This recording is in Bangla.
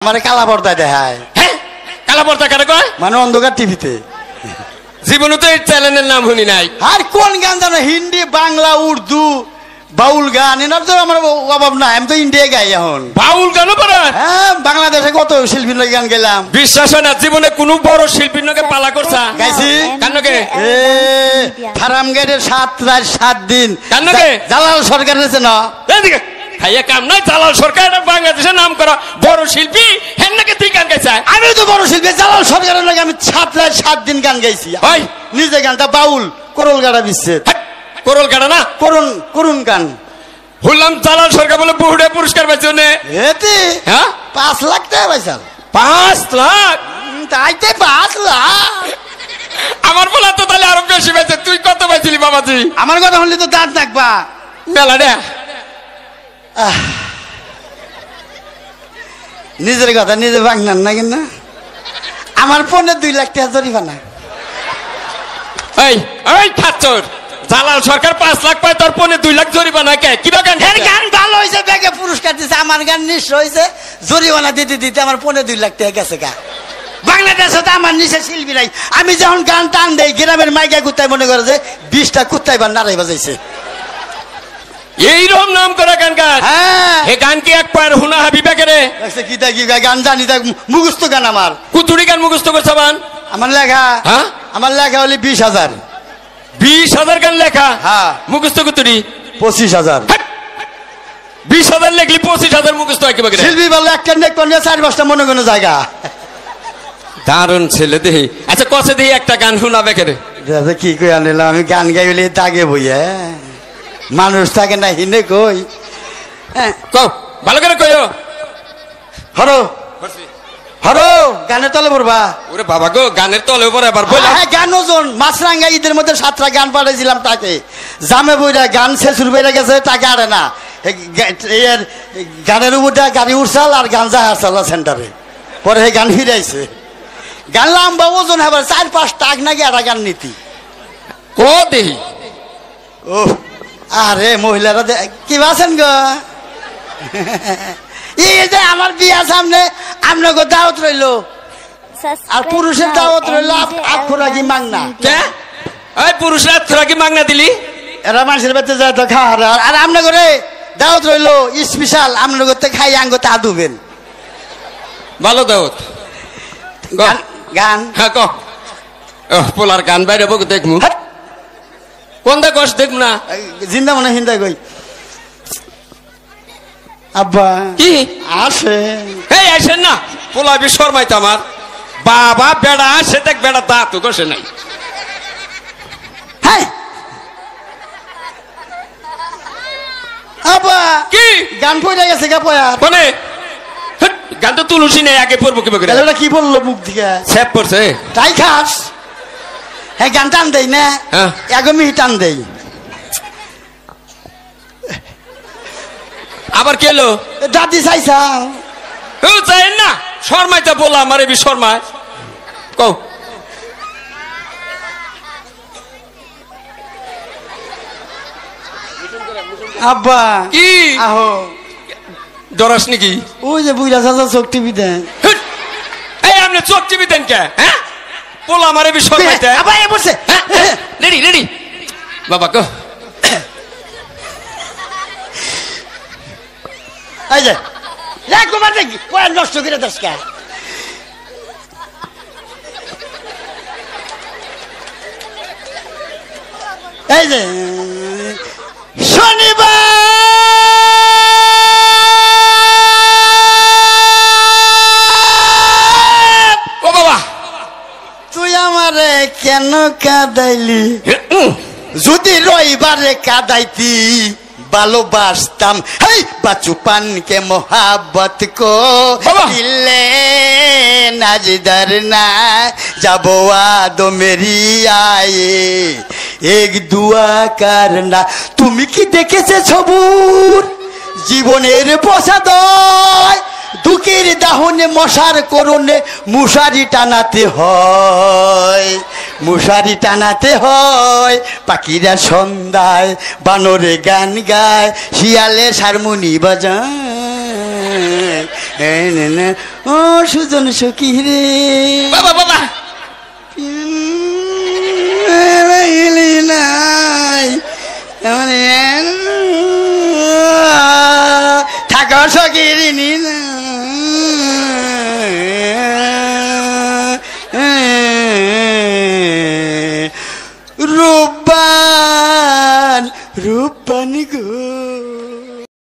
আমারে কালা পর্দায় দেখায়। হ্যাঁ, কালা পর্দা কারে কয়? মানে অন্ধকার টিভিতে। জীবনে তো এই চ্যানেলের নাম শুনি নাই। আর কোন গান জানো? হিন্দি, বাংলা, উর্দু, বাউল গান, এনার তো আমার অভাব নাই। আমি তো ইন্ডিয়া গাই এখন। বাউল গানও পারে? হ্যাঁ, বাংলাদেশে কত শিল্পীর লগে গান গেলাম। বিশ্বাস হয় না জীবনে কোন বড় শিল্পীর নাকি পালা করছা? গাইছি। কার নাকি? ফার্ম গেটের 7 রাত 7 দিন। কার নাকি? জালাল সরকার আছে না? এদিকে ভাইয়া কাম নাই। জালাল সরকার বাংলাদেশের নাম করা বড় শিল্পী, হেন নাকি তুই গান গাইছা? আমি তো বড় শিল্পী। জালাল সরকারের লাগে আমি 7 রাত 7 দিন গান গাইছি। ভাই নিজে গানটা বাউল করল গাড়া বিচ্ছেদ। করল গাড়া না, করুন গান। বললাম জালাল সরকার বলে বহুড়ে পুরস্কার পাইছো নে। এতে হ্যাঁ 5 লাখ টাকা পাইছা। 5 লাখ? তাইতে 5 লাখ। আমার বলা তো তাহলে আরো বেশি পাইছে। তুই কত পাইছিলি বাবাজি? আমার কথা শুনলে তো দাঁত নাকবা। মেলা রে। নিজের কথা নিজে ভাঙনান না কিনা? আমার ফোনে 2 লাখ টাকা জরিমানা। এই এই খাচ্চর, জালাল সরকার 5 লাখ পায়, তার পনে 2 লাখ জরিমানা কে? কি গান? এর গান ভালো হয়েছে, ব্যাগে পুরস্কার দিছে। আমার গান নিঃস্ব হয়েছে, জরিমানা দিতে দিতে আমার পনে 2 লাখ টাকা গেছে গা। বাংলাদেশে তো আমার নিচে শিল্পী নাই। আমি যখন গান টান দেই, গ্রামের মাইকা কুত্তায় মনে করে যে 20টা কুত্তায় বা নাড়াই বাজাইছে। এইরকম নাম করা গান গান। হ্যাঁ, এ গান কি এক পায়ের হুনা হাবিবা কে রে? কি গান জানি, মুখস্থ গান আমার। কুতুরি গান মুখস্থ করছে বান? আমার লেখা, হ্যাঁ আমার লেখা হলে 20,000। 20,000 গান লেখা? হ্যাঁ। মুখস্থ কুতুরি 25,000। 20,000 লেখলি 25,000 মুখস্থ হয় কিভাবে? শিল্পী বললো একটা নেক করলে 4-5টা মনে কোনো জায়গা। দারুণ ছেলে দেহি। আচ্ছা কষে দেহি একটা গান শোনাবে কে রে? কি কই আনিলাম আমি? গান গাইলে তাকে বইয়া মানুষ থাকে না, হিনে কই। হ্যাঁ, কও ভালো করে কইও। হরো হরো গানের তলে পড়বা। ওরে বাবা গো, গানের তলে উপরে আবার বললাম। হ্যাঁ, গান ওজন মাছরাঙ্গা ঈদের মধ্যে 7টা গান পাঠাইছিলাম তাকে। জামে বইরা গান শেষুর বেড়ে গেছে, তাকে আরে না। এর গানের উপরটা গাড়ি উঠছাল আর গান যা হারছাল সেন্টারে। পরে গান ফিরাইছে। গান লাম্বা ওজন হবার 4-5 টাক নাকি একটা গান নীতি। কো দেহি। ও আরে মহিলারা কি আছেন গো? এই যে আমার বিয়া সামনে আপনাকে দাওয়াত রইল, আর পুরুষের দাওয়াত রইল আখুরাকি মাংনা। এই পুরুষরা আখুরাকি মাংনা দিলি? এরা মানুষের বাড়িতে যায় তো খাওয়ার। আর আপনার করে দাওয়াত রইল স্পেশাল, আপনার করতে খাই আঙ্গতে আদুবেন। ভালো দাওয়াত। গান হ্যাঁ ক পোলার গান বাইরে বক দেখমু। কোন দা কষ্ট দেখম না? জিন্দা মনে হিন্দা কই আব্বা কি আসে। এই আসেন না, পোলা বি শর্মাইতো আমার বাবা। বেড়া আসে দেখ, বেড়া দাঁত কষে নাই। হ্যাঁ আব্বা কি গান পড়ে গেছে গা পয়া মানে? গান তো তুলসী নেই, আগে পড়বো কি করে? কি বললো মুখ দিকে? সেভ করছে তাই খাস? হ্যাঁ, গান টান দেই না, একমি টান দেই। আবার কেলো দাদি চাইছাও? চাই না, শর্মাইতে বলা আমার এবি শর্মায়। কও আব্বা কি আহো। ডরাস নাকি? ওই যে বুইরা চাচা চোখ টিভি দেন। এই আপনি চোখ টিভি দেন কে? হ্যাঁ, পোলা আমার এবি শর্মাইতে। আবার এ বসে রেডি রেডি বাবা কো। এই যে কুমার দেখি নষ্ট করে দশকা। এই যে শনিবার ও বাবা, তুই আমারে কেন কাঁদাইলি? যদি রবিবারে কাঁদাইতি ভালোবাসতাম। হেই বাচুপান কে মোহাব্বত কো দিলে নাজদার না যাবো আদো মেরি আয়ে এক দুয়া করনা। তুমি কি দেখেছে সবুর জীবনের প্রসাদয়? দুঃখের দাহনে মশার করণে মশারি টানাতে হয়, মশারি টানাতে হয়। পাখিরা সন্ধ্যায় বানরে গান গায়, শিয়ালে হারমোনি বাজায়। ও সুজন সখী রে বাবা বাবা নাই থাকো সখীরিনী না রূপবান রূপ